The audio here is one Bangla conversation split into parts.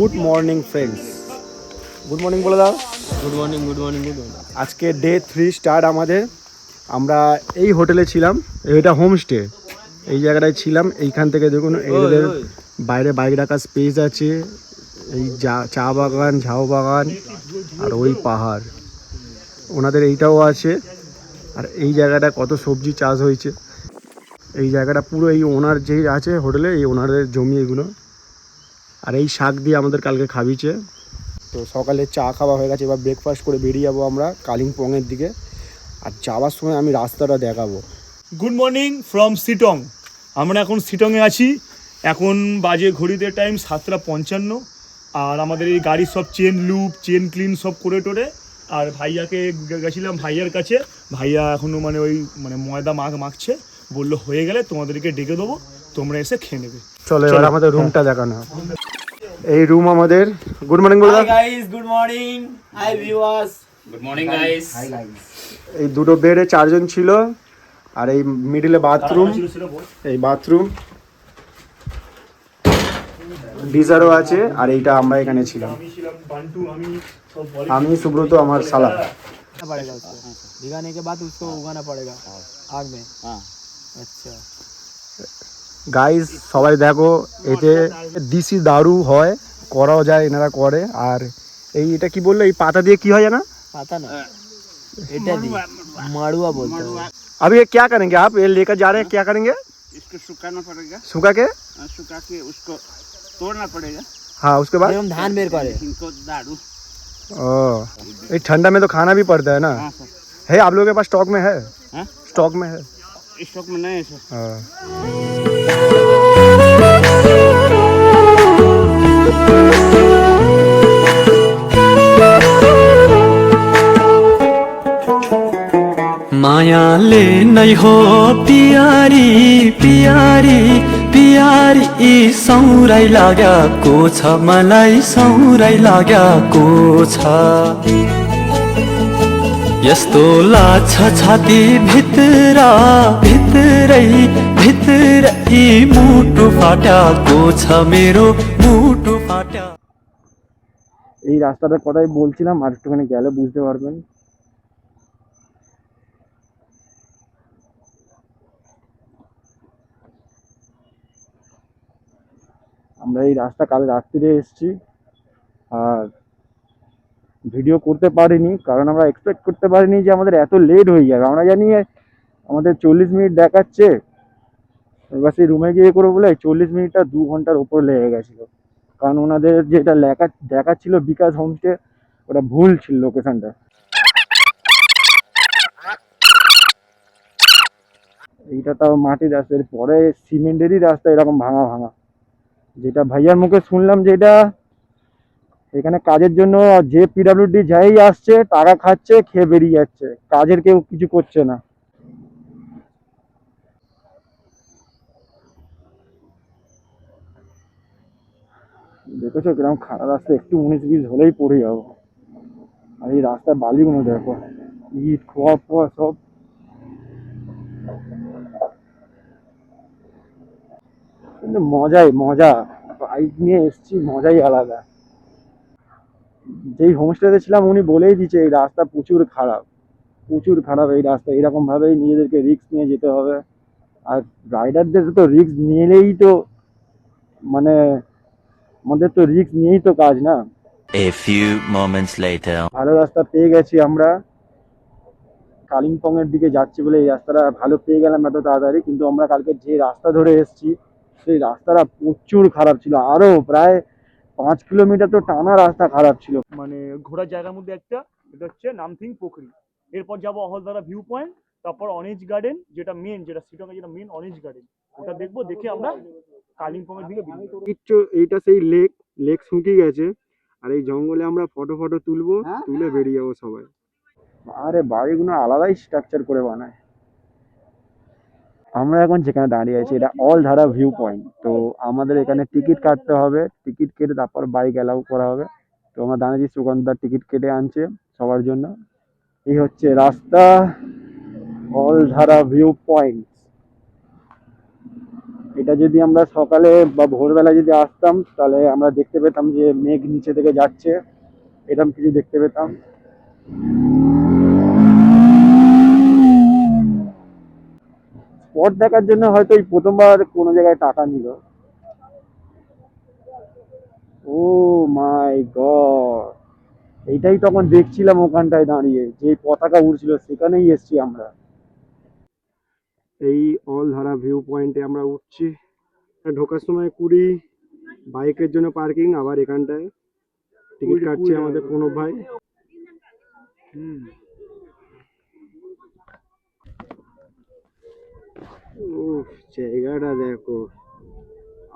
Good morning friends, good morning বলে দাও। Good morning, good morning, good morning. আজকে ডে 3 স্টার্ট আমাদের। আমরা এই হোটেলে ছিলাম, এটা হোমস্টে। এই জায়গাটায় ছিলাম। এইখান থেকে দেখুন এদের বাইরে বাইক রাখার স্পেস আছে, এই চা বাগান, ঝাউ বাগান, আর ওই পাহাড় ওনাদের এইটাও আছে। আর এই জায়গাটা কত সবজি চাষ হয়েছে। এই জায়গাটা পুরো এই ওনার যেই আছে হোটেলে, এই ওনারের জমি এগুলো। আর এই শাক দিয়ে আমাদের কালকে খাবিয়েছে। তো সকালে চা খাওয়া হয়ে গেছে, এবার ব্রেকফাস্ট করে বেরিয়ে যাবো আমরা কালিম্পংয়ের দিকে। আর যাওয়ার সময় আমি রাস্তাটা দেখাবো। Good morning from Sittong. আমরা এখন সিটংয়ে আছি। এখন বাজে ঘড়িতে টাইম 7:55। আর আমাদের এই গাড়ির সব চেন লুপ, চেন ক্লিন সব করে টোরে। আর ভাইয়াকে গেছিলাম ভাইয়ার কাছে। ভাইয়া এখনও ওই ময়দা মাখছে। বললো হয়ে গেলে তোমাদেরকে ডেকে দেবো, তোমরা এসে খেয়ে নেবে। চলো এবার আমাদের রুমটা দেখানো। এই রুম আমাদের। গুড মর্নিং বলে দাও। Hi guys, good morning. Hi viewers, good morning guys. এই দুটো বেডে 4 জন ছিল। আর এই মিডিলে বাথরুম, এই বাথরুম গিজারও আছে। আর এইটা আমরা এখানে ছিলাম, আমি সুব্রত, আমার সালা। पड़ेगा उसको भिगाने के बाद उसको उगाना पड़ेगा आग में। हाँ अच्छा গাইস সবাই দেখো, এতে দেশি দারু হয়, করাও যায়, এনারা করে। আর এটা কি বললো, এই পাতা দিয়ে কি হয় জানা? पता ना এটা দি माड़ुआ बोलते हैं। अभी ये क्या करेंगे आप? ये लेकर जा रहे हैं, क्या करेंगे? इसको सुखाना पड़ेगा। सुखा के? सुखा के उसको तोड़ना पड़ेगा। हाँ, उसके बाद हम धान बेर करे। इनको दारू। ये ठंडा में तो खाना भी पड़ता है ना। हाँ सर। है आप लोगों के पास स्टॉक में है? हाँ? स्टॉक में है। स्टॉक में नहीं है सर। हाँ। मायाले नै हो पियारी पियारी पियारी ई सौराइ लागेको छ, मलाई सौराइ लागेको छ। यस्तो लाग्छ छाती भित्र भित्रै भित्रै मुटु फाट्याको छ, मेरो मुटु फाट्या। এই রাস্তাটার কথাই বলছিলাম, আর একটুখানি গেলে বুঝতে পারবেন। আমরা এই রাস্তা কাল রাত্রিরে এসেছি। আর ভিডিও করতে পারিনি, কারণ আমরা এক্সপেক্ট করতে পারিনি যে আমাদের এত লেট হয়ে যাবে। আমরা জানি আমাদের 40 মিনিট দেখাচ্ছে, এবার সেই রুমে গিয়ে করে বলে 40 মিনিটটা 2 ঘন্টার উপর লেগে গেছিলো। কারণ ওনাদের যেটা দেখাচ্ছিল বিকাশ হোমস্টে, ওটা ভুল ছিল লোকেশনটা। এইটা তাও মাটির রাস্তার পরে সিমেন্টেরই রাস্তা, এরকম ভাঙা ভাঙা। যেটা ভাইয়ার মুখে শুনলাম যে এটা এখানে কাজের জন্য যে পিডাব্লিউডি যাই আসছে, টাকা খাচ্ছে, খেয়ে বেরিয়ে যাচ্ছে, কাজের কেউ কিছু করছে না। দেখেছো কিরকম খারাপ রাস্তা, একটু 19-20 হলেই পড়ে যাবো। আর এই রাস্তার বালিগুলো দেখো, ইট খোয়া ফোয়া সব। কিন্তু মজাই মজা, বাইক নিয়ে এসছি, মজাই আলাদা। যেই হোমস্টেতে ছিলাম উনি বলেই দিচ্ছে এই রাস্তা প্রচুর খারাপ, প্রচুর খারাপ এই রাস্তা। এরকম ভাবেই নিজেদেরকে রিস্ক নিয়ে যেতে হবে। আর রাইডারদের তো রিস্ক নিলেই তো মানে আমাদের তো রিস্ক নিয়েই তো কাজ না। A few moments later. ভালো রাস্তা পেয়ে গেছি আমরা, কালিম্পং এর দিকে যাচ্ছি বলে এই রাস্তাটা ভালো পেয়ে গেলাম এত তাড়াতাড়ি। কিন্তু আমরা কালকে যে রাস্তা ধরে এসেছি, সেই রাস্তাটা প্রচুর খারাপ ছিল। আরো প্রায় 5 কিলোমিটার তো টানা রাস্তা খারাপ ছিল। মানে ঘোরার জায়গার মধ্যে একটা, এটা হচ্ছে নামথিং পোখরি। এরপর যাবো অহলদারা ভিউ পয়েন্ট, তারপর অরেঞ্জ গার্ডেন, যেটা মেন, যেটা শিলংয়ে যেটা মেন অরেঞ্জ গার্ডেন, ওটা দেখবো। দেখে আমরা কালিম্পং এর দিকে এইটা সেই লেক শুকিয়ে গেছে। আর এই জঙ্গলে আমরা ফটো তুলবো, তুলে বেরিয়ে যাবো সবাই। আরে বাড়িগুলো আলাদাই স্ট্রাকচার করে বানায়। আমরা এখন যেখানে দাঁড়িয়ে আছি এটা অলধারা ভিউ পয়েন্ট। তো আমাদের এখানে টিকিট কাটতে হবে, টিকিট কেটে তারপর বাইক অ্যালাউ করা হবে। তো আমরা দাঁড়িয়েছি, সুগন্ধার টিকিট কেটে আনছে সবার জন্য। এই হচ্ছে রাস্তা, অলধারা ভিউ পয়েন্ট। এটা যদি আমরা সকালে বা ভোরবেলা যদি আসতাম তাহলে আমরা দেখতে পেতাম যে মেঘ নিচে থেকে যাচ্ছে, এরকম কিছু দেখতে পেতাম। স্পট দেখার জন্য হয়তো এই প্রথমবার কোনো জায়গায় টাকা নিল। ও মাই গড, এইটাই তখন দেখছিলাম ওখানটায় দাঁড়িয়ে, যে পতাকা উড়ছিল সেখানেই এসছি আমরা। এই অলধারা ভিউ পয়েন্টে আমরা উঠছি। ঢোকার সময় 20 বাইকের জন্য পার্কিং, আবার এখানটায় টিকিট কাটছে আমাদের কোনো ভাই। উফ, জায়গাটা দেখো,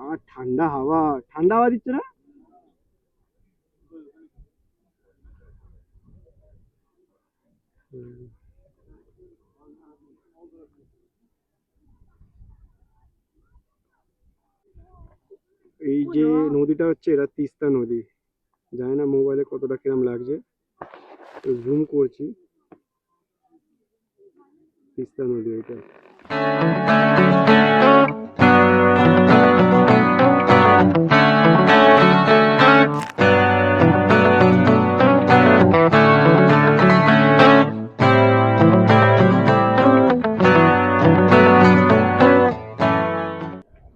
আর ঠান্ডা হাওয়া, ঠান্ডা হাওয়া দিচ্ছে না? এই যে নদীটা হচ্ছে, এটা তিস্তা নদী। জানি না মোবাইলে কতটা কিরম লাগছে, জুম করছি। তিস্তা নদী এটা।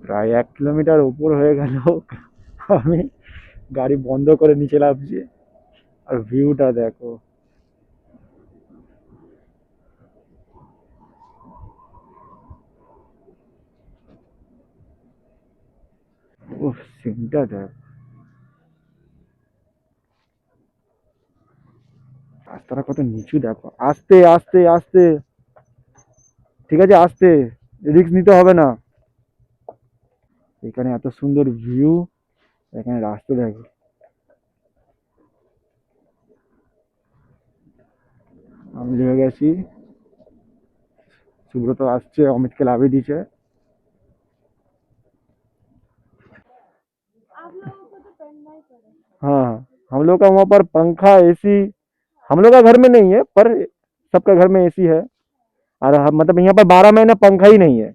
প্রায় 1 কিলোমিটার উপর হয়ে গেল, আমি গাড়ি বন্ধ করে নিচে নামছি। আর ভিউটা দেখো, ও সিনটা দেখ। রাস্তাটা কত নিচু দেখো, আস্তে আস্তে আস্তে, ঠিক আছে আস্তে, রিস্ক নিতে হবে না। এখানে এত সুন্দর ভিউ, এখানে রাস্তা দেখো। আমি লেগে গেছি, সুব্রত আসছে, অমিতকে লাভিয়ে দিয়েছে। हाँ, हम लोग का वहाँ पर पंखा एसी, हम लोग का घर में नहीं है पर सबका घर में एसी है। और मतलब यहाँ पर 12 महीने पंखा ही नहीं है,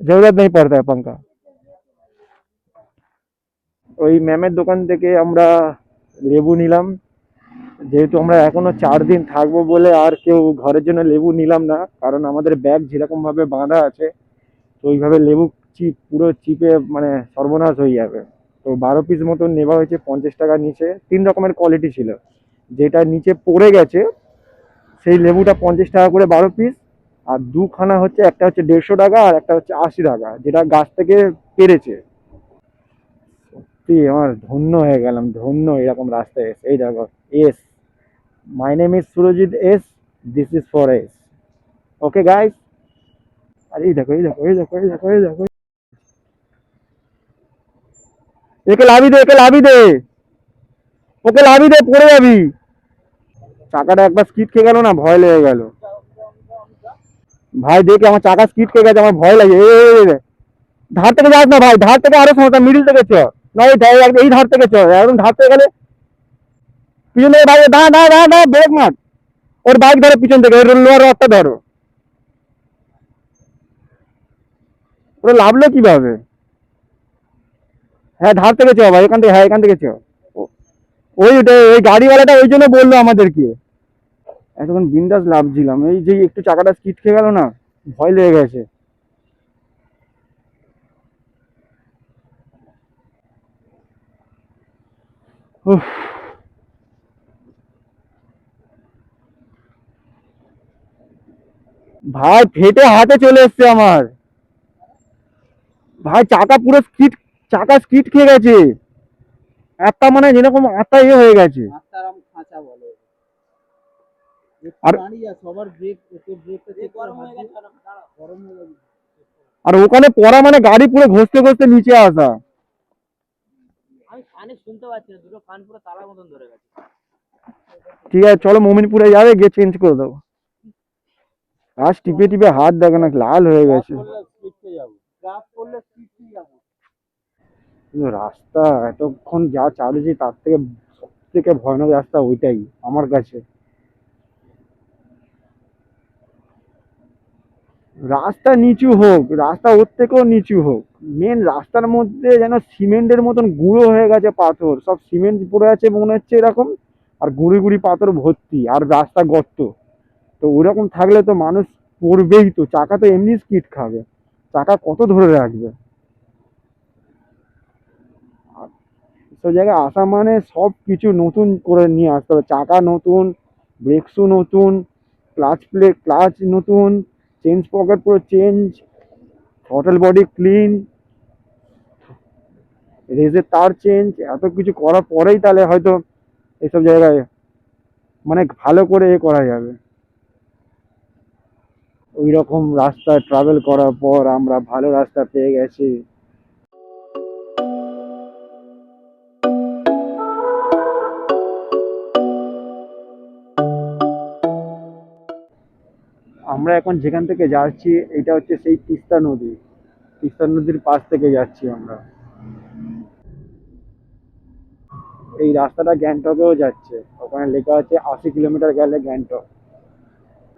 जरूरत नहीं पड़ता है पंखा। ওই ম্যামের দোকান থেকে আমরা লেবু নিলাম, যেহেতু আমরা এখনো 4 দিন থাকবো বলে আর কেউ ঘরের জন্য লেবু নিলাম না, কারণ আমাদের ব্যাগ যেরকম ভাবে বাঁধা আছে তো ওইভাবে লেবু চিপ পুরো চিপে মানে সর্বনাশ হয়ে যাবে। তো 12 পিস মতন নেওয়া হয়েছে, 50 টাকার নিচে। 3 রকমের কোয়ালিটি ছিল, যেটা নিচে পড়ে গেছে সেই লেবুটা 50 টাকা করে 12 পিস। আর দুখানা হচ্ছে, একটা হচ্ছে 150 টাকা আর একটা হচ্ছে 80 টাকা, যেটা গাছ থেকে পেরেছে। সত্যি আমার ধন্য হয়ে গেলাম, ধন্য এরকম রাস্তায় এসে। এই দেখো এস, my name is Surajit S, this is for S. Okay guys, আর এই দেখো এই দেখো এই দেখো এই দেখো এই দেখো, একে লাভি দে, একে লাভি দে, ওকে লাভি দে, পড়ে যাবি। চাকাটা একবার স্কিড খেয়ে গেল না, ভয় লেগে গেল ভাই। দেখে আমার চাকা স্কিড খেয়ে গেছে, আমার ভয় লাগে। ধার থেকে যাস না ভাই, ধার থেকে আরো সমস্যা, মিডিল থেকে চ না, এই ধার থেকে চ, একদম ধার থেকে গেলে পিছন থেকে ভাই, দাঁড়া দাঁড়া দাঁড়া দাঁড়া, ব্রেক মার। ওর বাইক ধরো পিছন থেকে, ওর লোয়ার রাস্তা ধরো। ওরা লাভলো কিভাবে? হ্যাঁ ধার থেকে চ ভাই, এখান থেকে, হ্যাঁ এখান থেকে চ। ওই গাড়িওয়ালাটা ওই জন্য বললো আমাদেরকে, এতক্ষণ বিন্দাস লাভছিলাম। এই যে একটু চাকাটা স্কিড খেয়ে গেল না, ভয় লেগে গেছে। উফ, ভাই ফেটে হাতে চলে এসছে আমার ভাই, চাকা পুরো স্কিড, চাকা স্কিড খেয়ে গেছে একটা, মানে যেরকম আত্মা ইয়ে হয়ে গেছে। আস্তারাম খাঁচা বলে। আর দাঁড়িয়ে সবার ব্রেক, তোর ব্রেকটা চেক গরম হয়ে গেছে, গরম হয়ে গেছে। আর ওখানে পড়া মানে গাড়ি পুরো ঘষতে ঘষতে নিচে আসা। আমি কানে শুনতে পাচ্ছি না, দুটো কান পুরো তালার মতন ধরে গেছে। ঠিক আছে চলো, মোমিনপুরে যাবে, গিয়ে চেঞ্জ করে দেবো। আজ টিপে টিপে হাত দেখো না, লাল হয়ে গেছে। কিন্তু রাস্তা এতক্ষণ যা চালিয়েছি তার থেকে সব থেকে ভয়ানক রাস্তা ওইটাই আমার কাছে। রাস্তা নিচু হোক, রাস্তা ওর থেকেও নিচু হোক, মেন রাস্তার মধ্যে যেন সিমেন্টের মতন গুঁড়ো হয়ে গেছে পাথর, সব সিমেন্ট পড়ে আছে মনে হচ্ছে এরকম, আর গুঁড়ি গুঁড়ি পাথর ভর্তি, আর রাস্তা গর্ত। তো ওইরকম থাকলে তো মানুষ পড়বেই, তো চাকা তো এমনি স্কিড খাবে, চাকা কত ধরে রাখবে। আর এসব জায়গায় আসা মানে সব কিছু নতুন করে নিয়ে আসতে হবে, চাকা নতুন, ব্রেক শু নতুন, ক্লাচ নতুন, চেঞ্জ পকেট পুরো চেঞ্জ, থ্রটল বডি ক্লিন, রেজের তার চেঞ্জ, এত কিছু করার পরেই তাহলে হয়তো এসব জায়গায় মানে ভালো করে করা যাবে। ওই রকম রাস্তায় ট্রাভেল করার পর আমরা ভালো রাস্তা পেয়ে গেছি। আমরা এখন যেখান থেকে যাচ্ছি এটা হচ্ছে সেই তিস্তা নদী, তিস্তা নদীর পাশ থেকে যাচ্ছি আমরা। এই রাস্তাটা গ্যাংটকেও যাচ্ছে, ওখানে লেখা আছে 80 কিলোমিটার গেলে গ্যাংটক।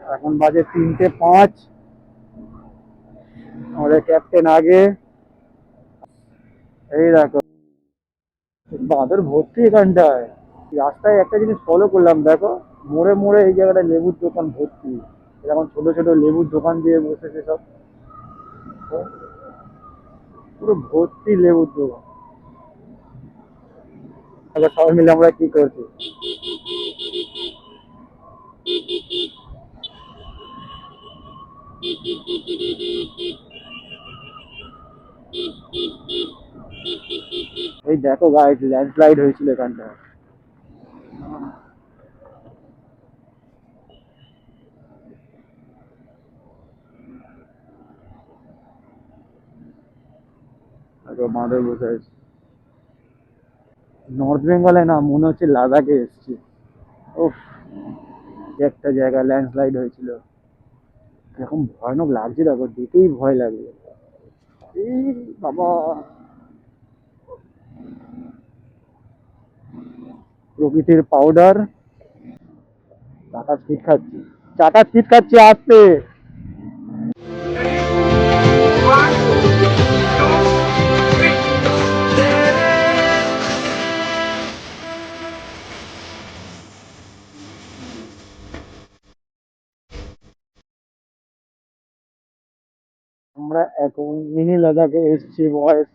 এখন বাজে 3:05, আমাদের ক্যাপ্টেন আগে। এই দেখো বাঁদর ভর্তি এখানটায়। রাস্তায় একটা জিনিস ফলো করলাম, দেখো মোড়ে মোড়ে এই জায়গাটায় লেবুর দোকান ভর্তি, এরকম ছোট ছোট লেবুর দোকান দিয়ে বসেছে সব, পুরো ভর্তি লেবুর দোকান। এবার সবাই মিলে আমরা কি করছি, এই দেখো গাইস ল্যান্ডস্লাইড হয়েছিল এখানটা। বাঁদর বসে আছে। নর্থ বেঙ্গলে না, মনে হচ্ছে লাদাখে এসছি। উফ, একটা জায়গা ল্যান্ডস্লাইড হয়েছিল, এরকম ভয়ানক লাগছে, দেখো দেখেই ভয় লাগছে। এই বাবা, প্রকৃতির পাউডার। চাকা স্পিড খাচ্ছি আসতে। আমরা এখন মিনি লাদাখে এসেছি বয়স।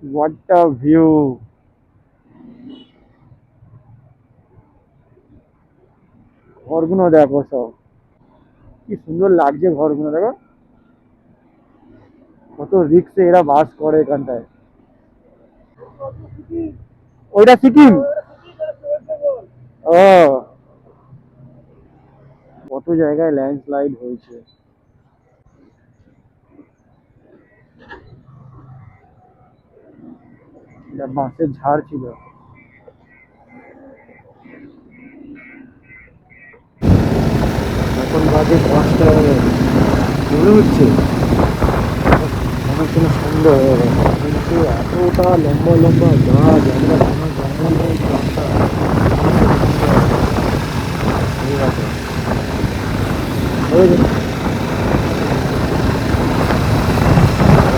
What a view! ঘরগুলো দেখো সব, কি সুন্দর লাগছে ঘরগুলো, দেখো কত রিক্সে এরা বাস করে এখানটায়। ওইটা সিকিম। ও, কত জায়গায় ল্যান্ডস্লাইড হয়েছে। এটা বাঁশের ঝাড় ছিল। এখন বাজে 5টা, মনে হচ্ছে অনেক কোনো সন্দেহ হয়ে গেছে, কিন্তু এতটা লম্বা লম্বা গাছ, আমরা জঙ্গল রাস্তা। ঠিক আছে,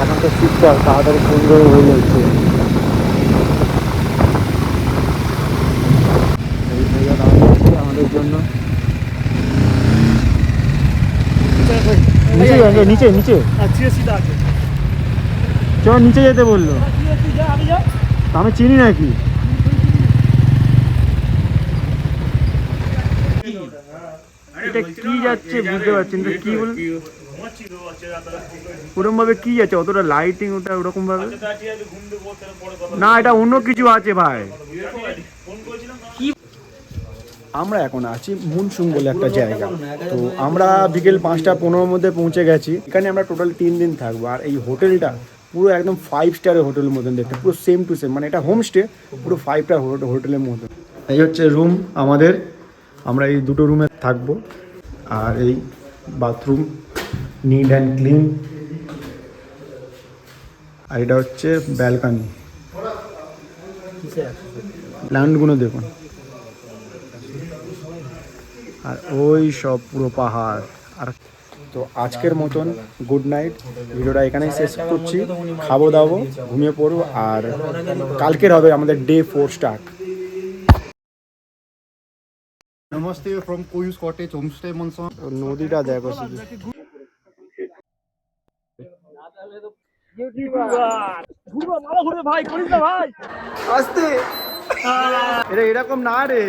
এখন তো শীতকাল, তাড়াতাড়ি সুন্দর হয়ে যাচ্ছে। এই জায়গা দাঁড়িয়ে আছে আমাদের জন্য। নিচে নিচে চল, নিচে যেতে বললো, আমি চিনি নাকি। এটা কি যাচ্ছে বুঝতে পারছেন তো, কি বল ওরকম ভাবে কি যাচ্ছে, অতটা লাইটিং ওটা ওরকম ভাবে না, এটা অন্য কিছু আছে ভাই। আমরা এখন আছি মুনসুং বলে একটা জায়গা, তো আমরা বিকেল 5:15 মধ্যে পৌঁছে গেছি। এখানে আমরা টোটাল 3 দিন থাকবো, আর এই হোটেলটা পুরো একদম 5 স্টারের হোটেলের মতন দেখতে, পুরো সেম টু সেম, মানে এটা হোমস্টে, পুরো 5 স্টার হোটেলের মতন। এই হচ্ছে রুম আমাদের, আমরা এই দুটো রুমে থাকবো, আর এই বাথরুম নিট অ্যান্ড ক্লিন। আর এটা হচ্ছে ব্যালকানি। প্ল্যান্টগুলো দেখুন, আর ওই সব পুরো পাহাড়। আর তো আজকের মতন গুড নাইট, ভিডিওটা এখানেই শেষ করছি। খাবো দাবো, ঘুমিয়ে পড়বো, আর কালকের হবে আমাদের day 4 start. Namaste from Koyu's Cottage Homestay Monsoon. নদীটা দেখো শুধু। ভাই করিস না ভাই। আস্তে, এটা এরকম না রে।